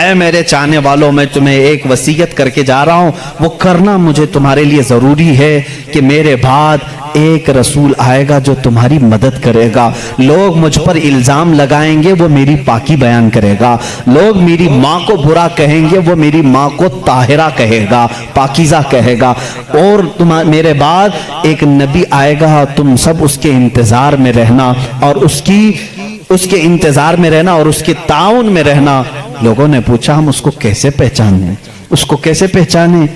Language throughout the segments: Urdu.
اے میرے چاہنے والوں، میں تمہیں ایک وصیت کر کے جا رہا ہوں، وہ کرنا مجھے تمہارے لیے ضروری ہے کہ میرے بعد ایک رسول آئے گا جو تمہاری مدد کرے گا۔ لوگ مجھ پر الزام لگائیں گے، وہ میری پاکی بیان کرے گا۔ لوگ میری ماں کو برا کہیں گے، وہ میری ماں کو طاہرہ کہے گا، پاکیزہ کہے گا۔ اور میرے بعد ایک نبی آئے گا، تم سب اس کے انتظار میں رہنا اور اس کے انتظار میں رہنا اور اس کے تعاون میں رہنا۔ لوگوں نے پوچھا ہم اس کو کیسے پہچانیں، اس کو کیسے پہچانیں،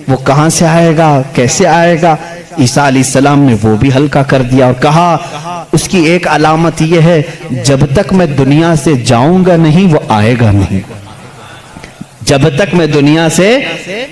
وہ کہاں سے آئے گا، کیسے آئے گا؟ عیسیٰ علیہ السلام نے وہ بھی ہلکا کر دیا اور کہا اس کی ایک علامت یہ ہے، جب تک میں دنیا سے جاؤں گا نہیں وہ آئے گا نہیں، جب تک میں دنیا سے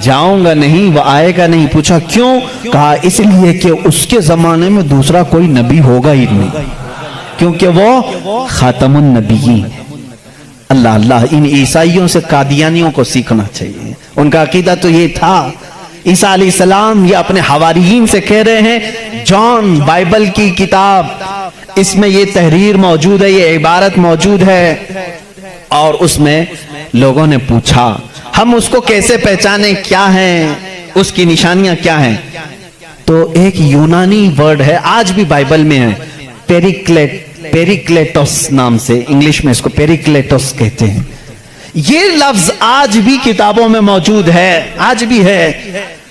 جاؤں گا نہیں وہ آئے گا نہیں۔ پوچھا کیوں؟ کہا اس لیے کہ اس کے زمانے میں دوسرا کوئی نبی ہوگا ہی نہیں، کیونکہ وہ خاتم النبیین۔ اللہ اللہ، ان عیسائیوں سے قادیانیوں کو سیکھنا چاہیے، ان کا عقیدہ تو یہ تھا۔ عیسیٰ علیہ السلام یہ اپنے حواریین سے کہہ رہے ہیں، جان بائبل کی کتاب، اس میں یہ تحریر موجود ہے، یہ عبارت موجود ہے۔ اور اس میں لوگوں نے پوچھا ہم اس کو کیسے پہچانے، کیا ہیں اس کی نشانیاں کیا ہیں؟ تو ایک یونانی ورڈ ہے، آج بھی بائبل میں ہے، پیریکلیٹوس نام سے، انگلش میں اس کو پیریکلیٹوس کہتے ہیں۔ یہ لفظ آج بھی کتابوں میں موجود ہے، آج بھی ہے،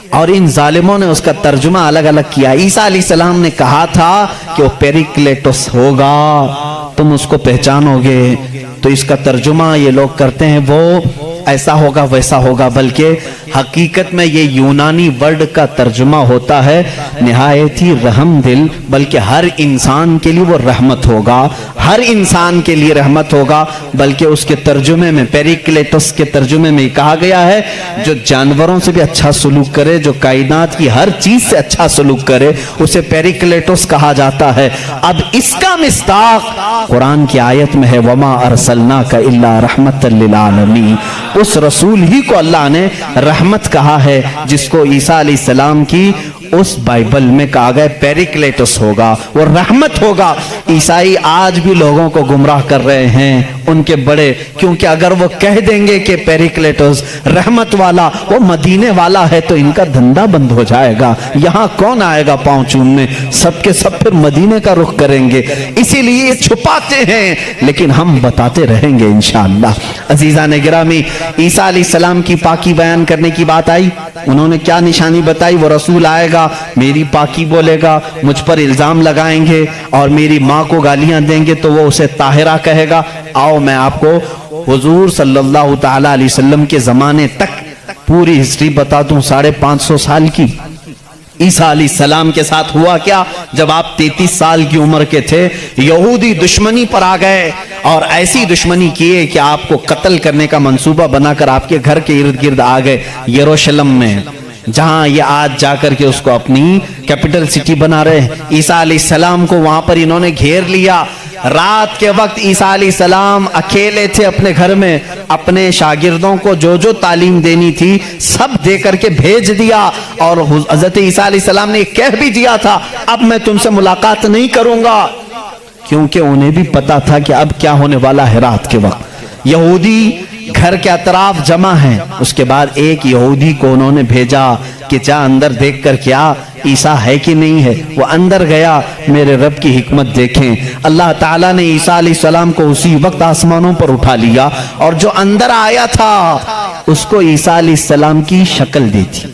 اور ان ظالموں نے اس کا ترجمہ الگ الگ کیا۔ عیسیٰ علیہ السلام نے کہا تھا کہ وہ پیریکلیٹوس ہوگا، تم اس کو پہچانو گے، تو اس کا ترجمہ یہ لوگ کرتے ہیں وہ ایسا ہوگا ویسا ہوگا، بلکہ حقیقت میں یہ یونانی ورڈ کا ترجمہ ہوتا ہے نہایت ہی رحم دل، بلکہ ہر انسان کے لیے وہ رحمت ہوگا، ہر انسان کے لیے رحمت ہوگا۔ بلکہ اس کے ترجمے میں، پیریکلیٹوس کے ترجمے میں کہا گیا ہے جو جانوروں سے بھی اچھا سلوک کرے، جو کائنات کی ہر چیز سے اچھا سلوک کرے، اسے پیریکلیٹوس کہا جاتا ہے۔ اب اس کا مصداق قرآن کی آیت میں ہے، وَمَا أَرْسَلْنَاكَ إِلَّا رَحْمَةً لِّلْعَالَمِينَ۔ اس رسول ہی کو اللہ نے رحمت کہا ہے، جس کو عیسیٰ علیہ السلام کی اس بائبل میں کہا گیا پیریکلیٹوس ہوگا، وہ رحمت ہوگا۔ عیسائی آج بھی لوگوں کو گمراہ کر رہے ہیں، ان کے بڑے، کیونکہ اگر وہ کہہ دیں گے کہ پیریکلیٹوس رحمت والا وہ مدینے والا ہے تو ان کا دھندا بند ہو جائے گا، یہاں کون آئے گا پاؤں چومنے، سب کے سب پھر مدینے کا رخ کریں گے۔ اسی لیے چھپاتے ہیں، لیکن ہم بتاتے رہیں گے انشاءاللہ۔ عزیزان گرامی، عیسیٰ علیہ السلام کی پاکی بیان کرنے کی بات آئی، انہوں نے کیا نشانی بتائی؟ وہ رسول آئے گا، میری پاکی بولے گا، مجھ پر الزام لگائیں گے اور میری ماں کو گالیاں دیں گے تو وہ اسے طاہرہ کہے گا۔ آؤ میں آپ کو حضور صلی اللہ تعالی علیہ وسلم کے زمانے تک پوری ہسٹری بتا دوں، 550 سال کی۔ عیسیٰ علیہ السلام کے ساتھ ہوا کیا؟ جب آپ 33 سال کی عمر کے تھے، یہودی دشمنی پر آ گئے اور ایسی دشمنی کیے کہ آپ کو قتل کرنے کا منصوبہ بنا کر آپ کے گھر کے ارد گرد آ گئے، یروشلم میں، جہاں یہ آج جا کر کے اس کو اپنی کیپٹل سٹی بنا رہے ہیں۔ عیسیٰ علیہ السلام کو وہاں پر انہوں نے گھیر لیا۔ رات کے وقت عیسیٰ علیہ السلام اکیلے تھے اپنے گھر میں، اپنے شاگردوں کو جو جو تعلیم دینی تھی سب دے کر کے بھیج دیا، اور حضرت عیسیٰ علیہ السلام نے کہہ بھی دیا تھا اب میں تم سے ملاقات نہیں کروں گا، کیونکہ انہیں بھی پتا تھا کہ اب کیا ہونے والا ہے۔ رات کے وقت یہودی گھر کے اطراف جمع ہیں، اس کے بعد ایک یہودی کو انہوں نے بھیجا کہ جا اندر دیکھ کر کیا عیسیٰ ہے کہ نہیں ہے۔ وہ اندر گیا، میرے رب کی حکمت دیکھیں، اللہ تعالیٰ نے عیسیٰ علیہ السلام کو اسی وقت آسمانوں پر اٹھا لیا، اور جو اندر آیا تھا اس کو عیسیٰ علیہ السلام کی شکل دی تھی۔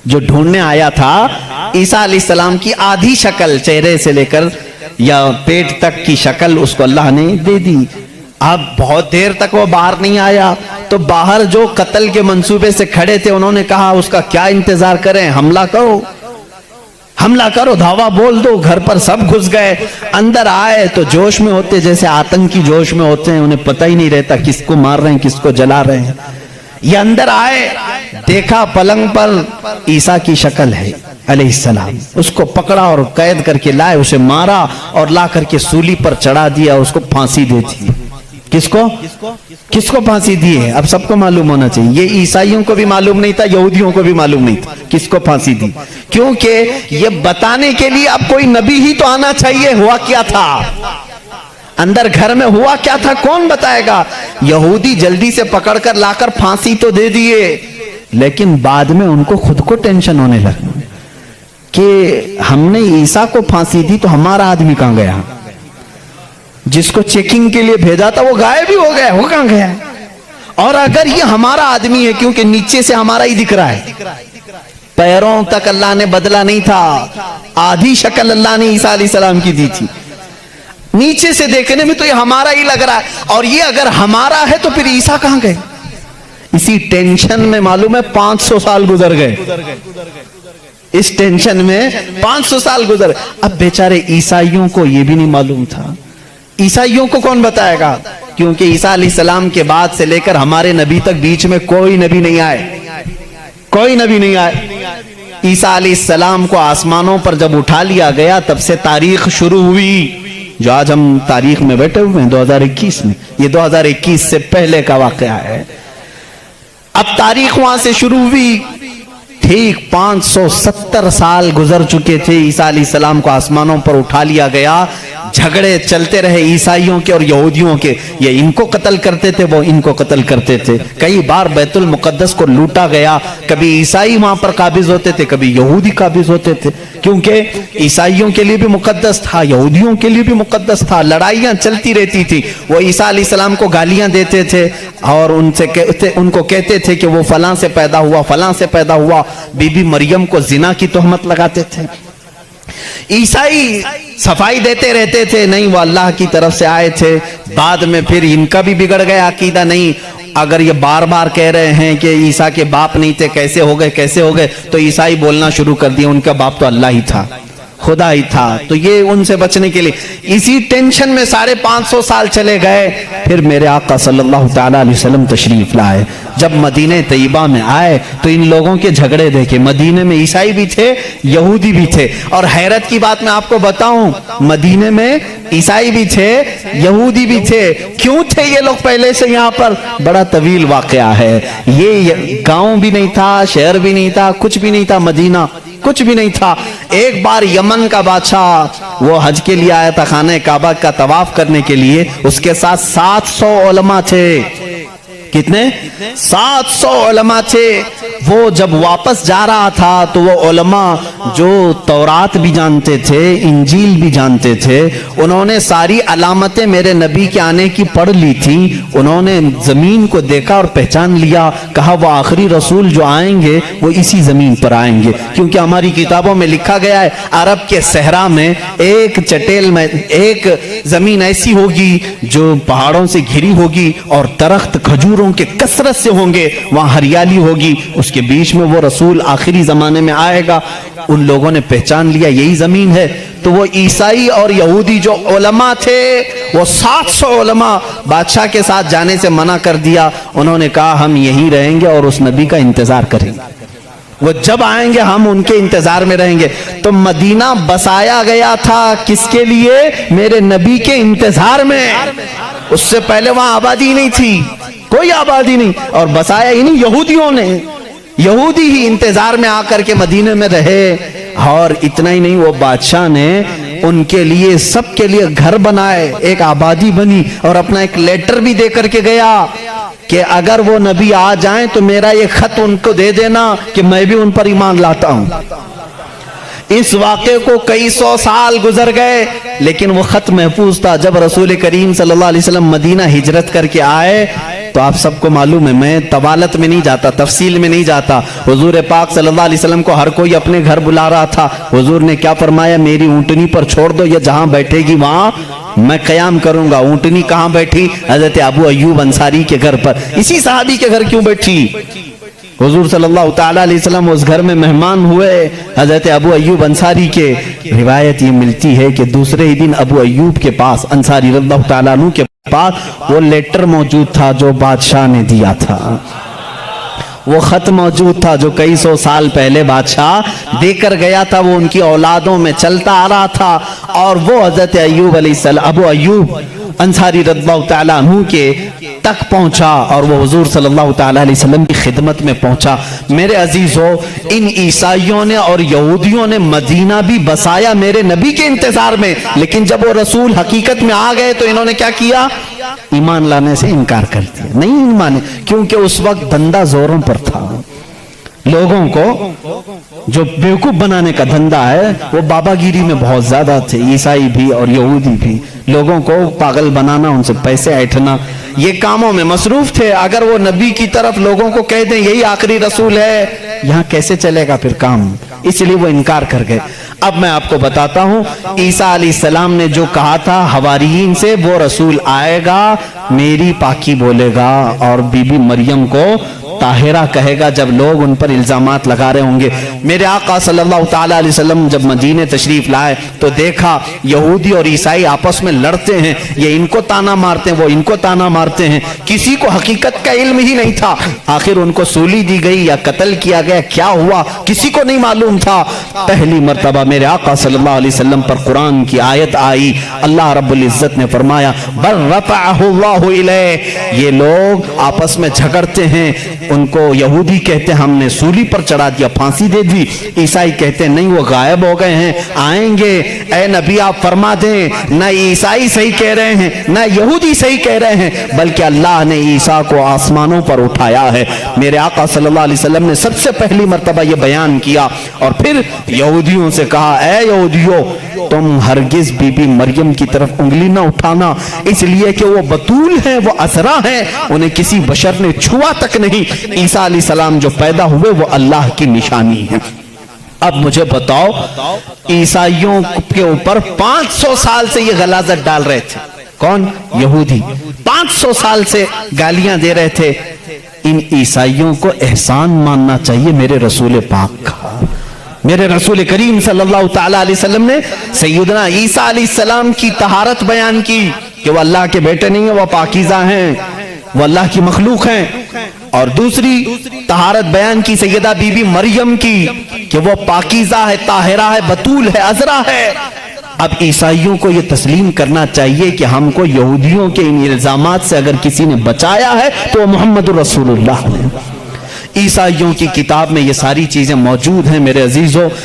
جو ڈھونڈنے آیا تھا عیسیٰ علیہ السلام کی آدھی شکل، چہرے سے لے کر یا پیٹ تک کی شکل اس کو اللہ نے دے دی۔ اب بہت دیر تک وہ باہر نہیں آیا، تو باہر جو قتل کے منصوبے سے کھڑے تھے انہوں نے کہا اس کا کیا انتظار کریں، حملہ کرو، حملہ کرو، دھاوا بول دو۔ گھر پر سب گھس گئے، اندر آئے تو جوش میں ہوتے، جیسے آتنکی جوش میں ہوتے ہیں، انہیں پتہ ہی نہیں رہتا کس کو مار رہے ہیں کس کو جلا رہے ہیں۔ یہ اندر آئے، دیکھا پلنگ پر عیسیٰ کی شکل ہے علیہ السلام، اس کو پکڑا اور قید کر کے لائے، اسے مارا اور لا کر کے سولی پر چڑھا دیا، اس کو پھانسی دے دی۔ کس کو پھانسی دی ہے؟ اب سب کو معلوم ہونا چاہیے، یہ عیسائیوں کو بھی معلوم نہیں تھا، یہودیوں کو بھی معلوم نہیں تھا کس کو پھانسی دی، کیونکہ یہ بتانے کے لیے اب کوئی نبی ہی تو آنا چاہیے۔ ہوا کیا تھا؟ اندر گھر میں ہوا کیا تھا کون بتائے گا؟ یہودی جلدی سے پکڑ کر لا کر پھانسی تو دے دیے، لیکن بعد میں ان کو خود کو ٹینشن ہونے لگا کہ ہم نے عیسیٰ کو پھانسی دی تو ہمارا آدمی کہاں گیا؟ جس کو چیکنگ کے لیے بھیجا تھا وہ غائب بھی ہو گیا، وہ کہاں گیا؟ اور اگر یہ ہمارا آدمی ہے، کیونکہ نیچے سے ہمارا ہی دکھ رہا ہے، پیروں تک اللہ نے بدلا نہیں تھا، آدھی شکل اللہ نے عیسیٰ علیہ السلام کی دی تھی، نیچے سے دیکھنے میں تو یہ ہمارا ہی لگ رہا ہے، اور یہ اگر ہمارا ہے تو پھر عیسیٰ کہاں گئے؟ اسی ٹینشن میں معلوم ہے 500 سال گزر گئے، اس ٹینشن میں 500 سال گزر۔ اب بیچارے عیسائیوں کو یہ بھی نہیں معلوم تھا، عیسائیوں کو کون بتائے گا؟ کیونکہ عیسیٰ علیہ السلام کے بعد سے لے کر ہمارے نبی تک بیچ میں کوئی نبی نہیں آئے، کوئی نبی نہیں آئے۔ عیسیٰ علیہ السلام کو آسمانوں پر جب اٹھا لیا گیا تب سے تاریخ شروع ہوئی، جو آج ہم تاریخ میں بیٹھے ہوئے ہیں 2021 میں، یہ 2021 سے پہلے کا واقعہ ہے۔ اب تاریخ وہاں سے شروع ہوئی، ٹھیک 570 سال گزر چکے تھے، عیسیٰ علیہ السلام کو آسمانوں پر اٹھا لیا گیا، جھگڑے چلتے رہے عیسائیوں کے اور یہودیوں کے، یہ ان کو قتل کرتے تھے، وہ ان کو قتل کرتے تھے، کئی بار بیت المقدس کو لوٹا گیا، کبھی عیسائی وہاں پر قابض ہوتے تھے، کبھی یہودی قابض ہوتے تھے، کیونکہ عیسائیوں کے لیے بھی مقدس تھا، یہودیوں کے لیے بھی مقدس تھا، لڑائیاں چلتی رہتی تھی۔ وہ عیسیٰ علیہ السلام کو گالیاں دیتے تھے اور ان کو کہتے تھے کہ وہ فلاں سے پیدا ہوا، فلاں سے پیدا ہوا، بی بی مریم کو زنا کی تہمت لگاتے تھے۔ عیسائی صفائی دیتے رہتے تھے، نہیں وہ اللہ کی طرف سے آئے تھے، بعد میں پھر ان کا بھی بگڑ گیا عقیدہ، نہیں اگر یہ بار بار کہہ رہے ہیں کہ عیسیٰ کے باپ نہیں تھے، کیسے ہو گئے کیسے ہو گئے، تو عیسائی بولنا شروع کر دیا ان کا باپ تو اللہ ہی تھا، خدا ہی تھا۔ تو یہ ان سے بچنے کے لیے اسی ٹینشن میں 550 سال چلے گئے۔ پھر میرے آقا صلی اللہ تعالی علیہ وسلم تشریف لائے، جب مدینہ طیبہ میں آئے تو ان لوگوں کے جھگڑے دیکھے، مدینے میں عیسائی بھی تھے، یہودی بھی تھے، اور حیرت کی بات میں آپ کو بتاؤں، مدینے میں عیسائی بھی تھے، یہودی بھی تھے۔ کیوں تھے یہ لوگ پہلے سے یہاں پر؟ بڑا طویل واقعہ ہے یہ، گاؤں بھی نہیں تھا، شہر بھی نہیں تھا، کچھ بھی نہیں تھا، مدینہ کچھ بھی نہیں تھا۔ ایک بار یمن کا بادشاہ وہ حج کے لیے آیا تھا، خانہ کعبہ کا طواف کرنے کے لیے، اس کے ساتھ 700 علماء تھے۔ کتنے؟ 700 علماء تھے۔ وہ جب واپس جا رہا تھا تو وہ علماء جو تورات بھی جانتے تھے، انجیل بھی جانتے تھے، انہوں نے ساری علامتیں میرے نبی کے آنے کی پڑھ لی تھی، انہوں نے زمین کو دیکھا اور پہچان لیا، کہا وہ آخری رسول جو آئیں گے وہ اسی زمین پر آئیں گے، کیونکہ ہماری کتابوں میں لکھا گیا ہے عرب کے صحرا میں ایک چٹیل میں ایک زمین ایسی ہوگی جو پہاڑوں سے گھری ہوگی اور درخت کھجوروں کے کثرت سے ہوں گے، وہاں ہریالی ہوگی، اس کے بیچ میں وہ رسول آخری زمانے میں آئے گا۔ ان لوگوں نے پہچان لیا یہی زمین ہے، تو وہ عیسائی اور یہودی جو علماء تھے، وہ 700 علماء بادشاہ کے ساتھ جانے سے منع کر دیا، انہوں نے کہا ہم یہیں رہیں گے اور اس نبی کا انتظار کریں گے، وہ جب آئیں گے ہم ان کے انتظار میں رہیں گے۔ تو مدینہ بسایا گیا تھا کس کے لیے؟ میرے نبی کے انتظار میں، اس سے پہلے وہاں آبادی نہیں تھی، کوئی آبادی نہیں، اور بسایا ہی نہیں، یہودیوں نے، یہودی ہی انتظار میں آ کر کے مدینے میں رہے۔ اور اتنا ہی نہیں، وہ بادشاہ نے ان کے لیے سب کے لیے گھر بنائے، ایک آبادی بنی، اور اپنا ایک لیٹر بھی دے کر کے گیا کہ اگر وہ نبی آ جائیں تو میرا یہ خط ان کو دے دینا کہ میں بھی ان پر ایمان لاتا ہوں۔ اس واقعے کو کئی سو سال گزر گئے لیکن وہ خط محفوظ تھا۔ جب رسول کریم صلی اللہ علیہ وسلم مدینہ ہجرت کر کے آئے تو آپ سب کو معلوم ہے، میں طوالت میں نہیں جاتا، تفصیل میں نہیں جاتا، حضور پاک صلی اللہ علیہ وسلم کو ہر کوئی اپنے گھر بلا رہا تھا۔ حضور نے کیا فرمایا؟ میری اونٹنی پر چھوڑ دو، یہ جہاں بیٹھے گی وہاں میں قیام کروں گا۔ اونٹنی کہاں بیٹھی؟ حضرت ابو ایوب انصاری کے گھر پر۔ اسی صحابی کے گھر کیوں بیٹھی؟ حضور صلی اللہ تعالیٰ علیہ وسلم اس گھر میں مہمان ہوئے حضرت ابو ایوب انصاری کے۔ روایت یہ ملتی ہے کہ دوسرے ہی دن ابو ایوب کے پاس، انصاری رضی اللہ تعالیٰ عنہ کے پاس، وہ لیٹر موجود تھا جو بادشاہ نے دیا تھا، وہ خط موجود تھا جو کئی سو سال پہلے بادشاہ دے کر گیا تھا، وہ ان کی اولادوں میں چلتا آ رہا تھا، اور وہ حضرت ایوب علیہ السلام، ابو ایوب انصاری رضی اللہ تعالیٰ عنہ کے تک پہنچا، اور وہ حضور صلی اللہ تعالیٰ علیہ وسلم کی خدمت میں پہنچا۔ میرے عزیزو، ان عیسائیوں نے اور یہودیوں نے مدینہ بھی بسایا میرے نبی کے انتظار میں، لیکن جب وہ رسول حقیقت میں آ گئے تو انہوں نے کیا کیا؟ ایمان لانے سے انکار کر دیا، نہیں مانے، کیونکہ اس وقت دھندا زوروں پر تھا۔ لوگوں کو جو بیوقوف بنانے کا دھندا ہے وہ بابا گیری میں بہت زیادہ تھے، عیسائی بھی اور یہودی بھی، لوگوں کو پاگل بنانا، ان سے پیسے ایٹھنا، یہ کاموں میں مصروف تھے۔ اگر وہ نبی کی طرف لوگوں کو کہہ دیں یہی آخری رسول ہے، یہاں کیسے چلے گا پھر کام؟ اس لیے وہ انکار کر گئے۔ اب میں آپ کو بتاتا ہوں عیسیٰ علیہ السلام نے جو کہا تھا حواریین سے، وہ رسول آئے گا میری پاکی بولے گا اور بی بی مریم کو طاہرہ کہے گا جب لوگ ان پر الزامات لگا رہے ہوں گے۔ میرے آقا صلی اللہ تعالیٰ علیہ وسلم جب مدینہ تشریف لائے تو دیکھا یہودی اور عیسائی آپس میں لڑتے ہیں، یہ ان کو تانا مارتے ہیں، وہ ان کو تانا مارتے ہیں، کسی کو حقیقت کا علم ہی نہیں تھا۔ آخر ان کو سولی دی گئی یا قتل کیا گیا، کیا ہوا کسی کو نہیں معلوم تھا۔ پہلی مرتبہ میرے آقا صلی اللہ علیہ وسلم پر قرآن کی آیت آئی، اللہ رب العزت نے فرمایا بل رفعہ اللہ الیہ، یہ لوگ آپس میں جھگڑتے ہیں، ان کو یہودی کہتے ہیں ہم نے سولی پر چڑھا دیا، پھانسی دے دی، عیسائی کہتے ہیں نہیں وہ غائب ہو گئے ہیں، آئیں گے، اے نبی آپ فرما دیں نہ عیسائی صحیح کہہ رہے ہیں نہ یہودی صحیح کہہ رہے ہیں، بلکہ اللہ نے عیسیٰ کو آسمانوں پر اٹھایا ہے۔ میرے آقا صلی اللہ علیہ وسلم نے سب سے پہلی مرتبہ یہ بیان کیا اور پھر یہودیوں سے کہا اے یہودیوں تم ہرگز بی بی مریم کی طرف انگلی نہ اٹھانا، اس لیے کہ وہ بتول ہیں، وہ عذرا ہیں، انہیں کسی بشر نے چھوا تک نہیں۔ عیسیٰ علیہ السلام جو پیدا ہوئے وہ اللہ کی نشانی ہے۔ اب مجھے بتاؤ عیسائیوں کے اوپر 500 سال سے یہ غلاظت ڈال رہے تھے، کون؟ یہودی، 500 سال سے گالیاں دے رہے تھے۔ ان عیسائیوں کو احسان ماننا چاہیے میرے رسول پاک کا۔ میرے رسول کریم صلی اللہ تعالیٰ علیہ وسلم نے سیدنا عیسیٰ علیہ السلام کی طہارت بیان کی کہ وہ اللہ کے بیٹے نہیں ہیں، وہ پاکیزہ ہیں، وہ اللہ کی مخلوق ہیں، اور دوسری طہارت بیان کی سیدہ بی بی مریم کی کہ وہ پاکیزہ ہے، طاہرہ ہے، بتول ہے، عذرا ہے۔ اب عیسائیوں کو یہ تسلیم کرنا چاہیے کہ ہم کو یہودیوں کے ان الزامات سے اگر کسی نے بچایا ہے تو وہ محمد رسول اللہ ہے۔ عیسائیوں کی کتاب میں یہ ساری چیزیں موجود ہیں میرے عزیزوں۔